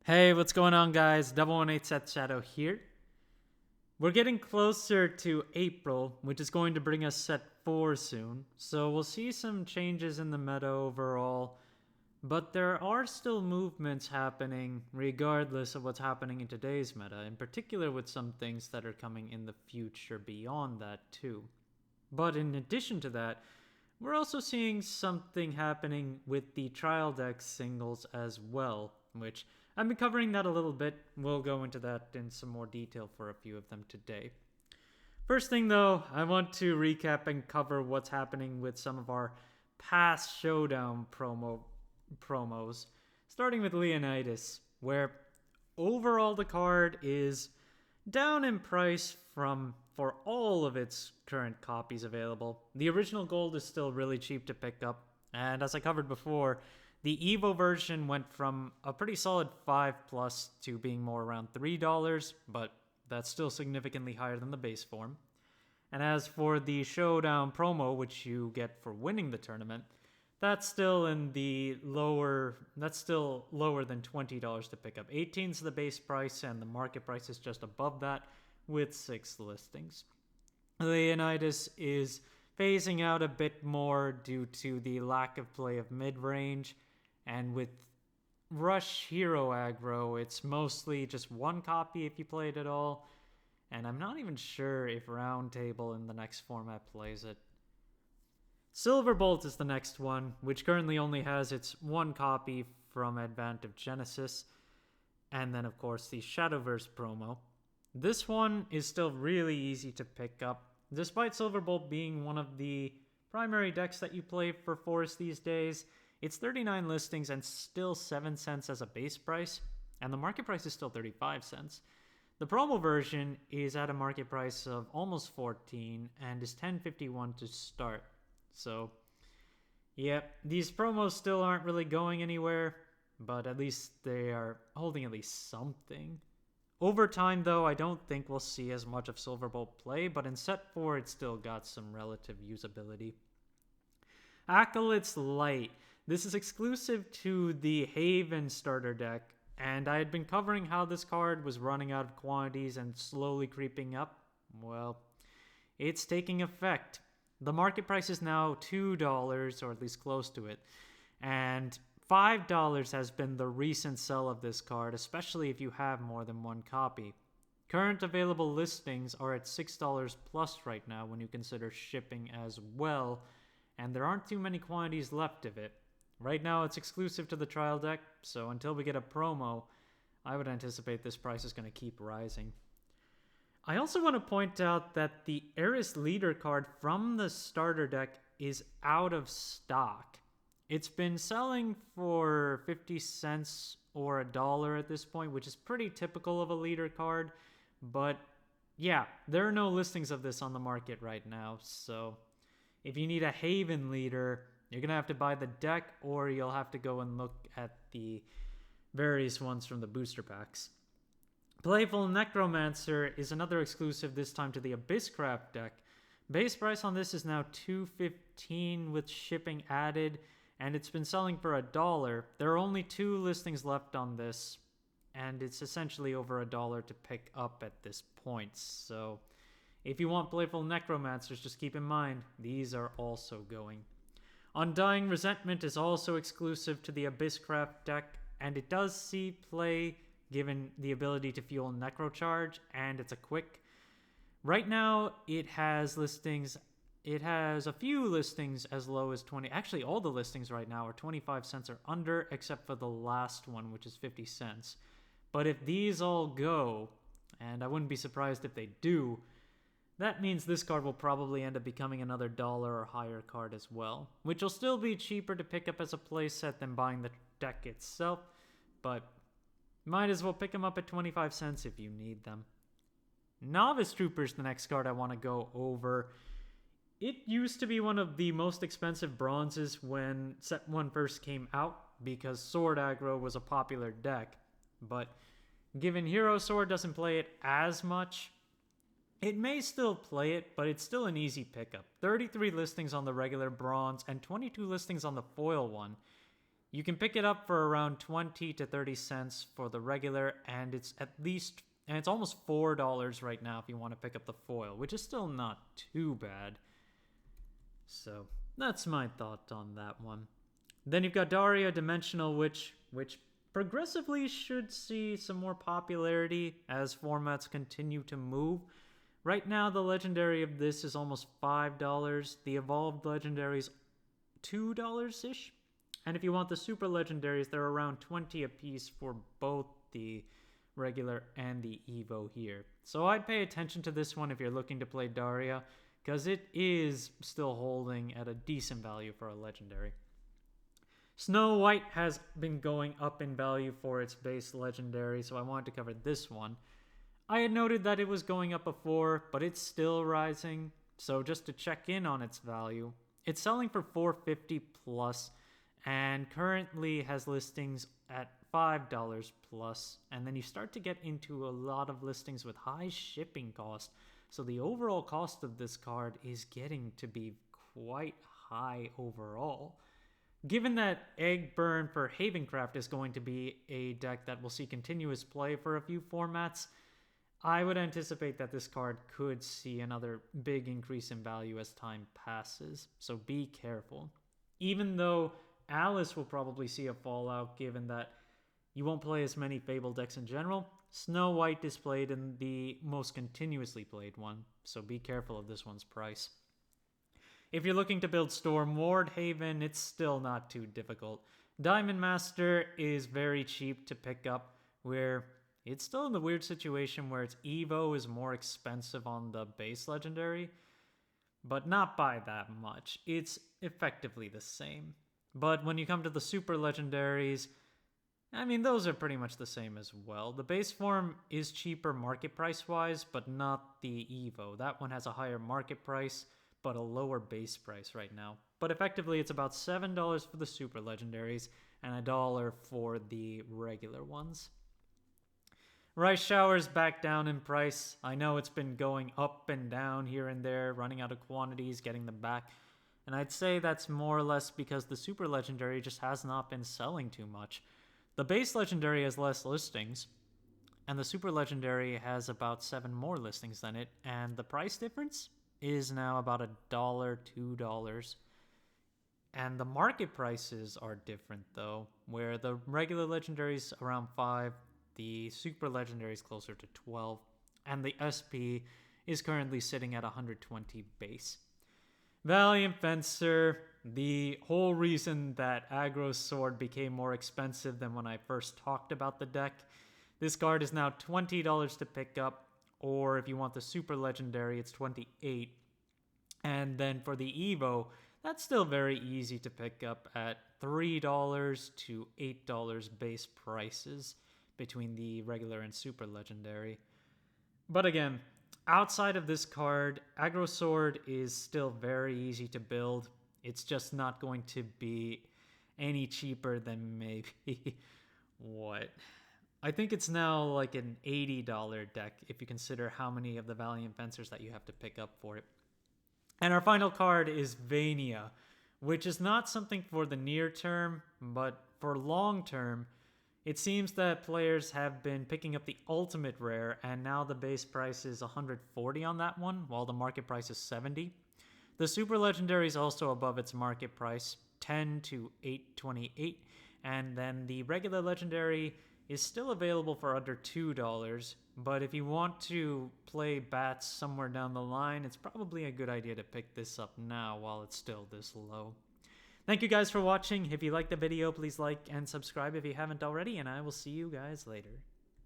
Hey, what's going on, guys? 118 Set Shadow here. We're getting closer to April, which is going to bring us set 4 soon, so we'll see some changes in the meta overall, but there are still movements happening regardless of what's happening in today's meta, in particular with some things that are coming in the future beyond that, too. But in addition to that, we're also seeing something happening with the trial deck singles as well, which I've been covering that a little bit. We'll go into that in some more detail for a few of them today. First thing though, I want to recap and cover what's happening with some of our past Showdown promos, starting with Leonidas, where overall the card is down in price from for all of its current copies available. The original gold is still really cheap to pick up, and as I covered before, the Evo version went from a pretty solid 5 plus to being more around $3, but that's still significantly higher than the base form. And as for the Showdown promo, which you get for winning the tournament, that's still lower than $20 to pick up. 18 is the base price, and the market price is just above that with 6 listings. Leonidas is phasing out a bit more due to the lack of play of mid-range, and with Rush Hero aggro, it's mostly just one copy if you play it at all, and I'm not even sure if Roundtable in the next format plays it. Silverbolt is the next one, which currently only has its one copy from Advent of Genesis, and then of course the Shadowverse promo. This one is still really easy to pick up, despite Silverbolt being one of the primary decks that you play for Forest these days. It's 39 listings and still 7 cents as a base price, and the market price is still 35 cents. The promo version is at a market price of almost 14 and is 10.51 to start. So, yeah, these promos still aren't really going anywhere, but at least they are holding at least something. Over time, though, I don't think we'll see as much of Silverbolt play, but in set 4, it's still got some relative usability. Acolyte's Light. This is exclusive to the Haven starter deck, and I had been covering how this card was running out of quantities and slowly creeping up. Well, it's taking effect. The market price is now $2, or at least close to it, and $5 has been the recent sell of this card, especially if you have more than one copy. Current available listings are at $6 plus right now when you consider shipping as well, and there aren't too many quantities left of it. Right now it's exclusive to the trial deck, so until we get a promo, I would anticipate this price is going to keep rising. I also want to point out that the Eris Leader card from the starter deck is out of stock. It's been selling for 50 cents or $1 at this point, which is pretty typical of a leader card. But yeah, there are no listings of this on the market right now. So if you need a Haven leader, you're going to have to buy the deck, or you'll have to go and look at the various ones from the booster packs. Playful Necromancer is another exclusive, this time to the Abysscraft deck. Base price on this is now $2.15 with shipping added, and it's been selling for $1. There are only 2 listings left on this, and it's essentially over $1 to pick up at this point. So if you want Playful Necromancers, just keep in mind, these are also going. Undying Resentment is also exclusive to the Abysscraft deck, and it does see play given the ability to fuel Necrocharge, and it's a quick. Right now, it has listings. It has a few listings as low as 20. Actually, all the listings right now are 25 cents or under, except for the last one, which is 50 cents. But if these all go, and I wouldn't be surprised if they do, that means this card will probably end up becoming another dollar or higher card as well, which will still be cheaper to pick up as a playset than buying the deck itself, but might as well pick them up at 25 cents if you need them. Novice Trooper is the next card I want to go over. It used to be one of the most expensive bronzes when Set 1 first came out because Sword Aggro was a popular deck, but given Hero Sword doesn't play it as much, it may still play it, but it's still an easy pickup. 33 listings on the regular bronze and 22 listings on the foil one. You can pick it up for around 20 to 30 cents for the regular, and it's almost $4 right now if you want to pick up the foil, which is still not too bad. So that's my thought on that one. Then you've got Daria Dimensional, which progressively should see some more popularity as formats continue to move. Right now, the legendary of this is almost $5. The evolved legendaries, $2-ish. And if you want the super legendaries, they're around 20 a piece for both the regular and the Evo here. So I'd pay attention to this one if you're looking to play Daria, because it is still holding at a decent value for a legendary. Snow White has been going up in value for its base legendary, so I wanted to cover this one. I had noted that it was going up before, but it's still rising, so just to check in on its value, it's selling for $4.50 plus, and currently has listings at $5 plus, and then you start to get into a lot of listings with high shipping cost, so the overall cost of this card is getting to be quite high overall. Given that Egg Burn for Havencraft is going to be a deck that will see continuous play for a few formats, I would anticipate that this card could see another big increase in value as time passes, so be careful. Even though Alice will probably see a fallout given that you won't play as many Fable decks in general, Snow White is played in the most continuously played one, so be careful of this one's price. If you're looking to build Storm Ward Haven, it's still not too difficult. Diamond Master is very cheap to pick up, where it's still in the weird situation where its Evo is more expensive on the base legendary, but not by that much. It's effectively the same. But when you come to the super legendaries, I mean, those are pretty much the same as well. The base form is cheaper market price wise, but not the Evo. That one has a higher market price, but a lower base price right now. But effectively, it's about $7 for the super legendaries and $1 for the regular ones. Rice Shower's back down in price. I know it's been going up and down here and there, running out of quantities, getting them back. And I'd say that's more or less because the super legendary just has not been selling too much. The base legendary has less listings, and the super legendary has about 7 more listings than it, and the price difference is now about $1, $2. And the market prices are different though, where the regular legendary is around 5, the super legendary is closer to 12, and the SP is currently sitting at 120 base. Valiant Fencer, the whole reason that Aggro Sword became more expensive than when I first talked about the deck. This card is now $20 to pick up, or if you want the super legendary, it's $28. And then for the Evo, that's still very easy to pick up at $3 to $8 base prices between the regular and super legendary. But again, outside of this card, Aggro Sword is still very easy to build. It's just not going to be any cheaper than maybe, what? I think it's now like an $80 deck if you consider how many of the Valiant Fencers that you have to pick up for it. And our final card is Vania, which is not something for the near term, but for long term, it seems that players have been picking up the ultimate rare, and now the base price is $140 on that one, while the market price is $70. The super legendary is also above its market price, $10 to $8.28, and then the regular legendary is still available for under $2, but if you want to play bats somewhere down the line, it's probably a good idea to pick this up now while it's still this low. Thank you guys for watching. If you liked the video, please like and subscribe if you haven't already, and I will see you guys later.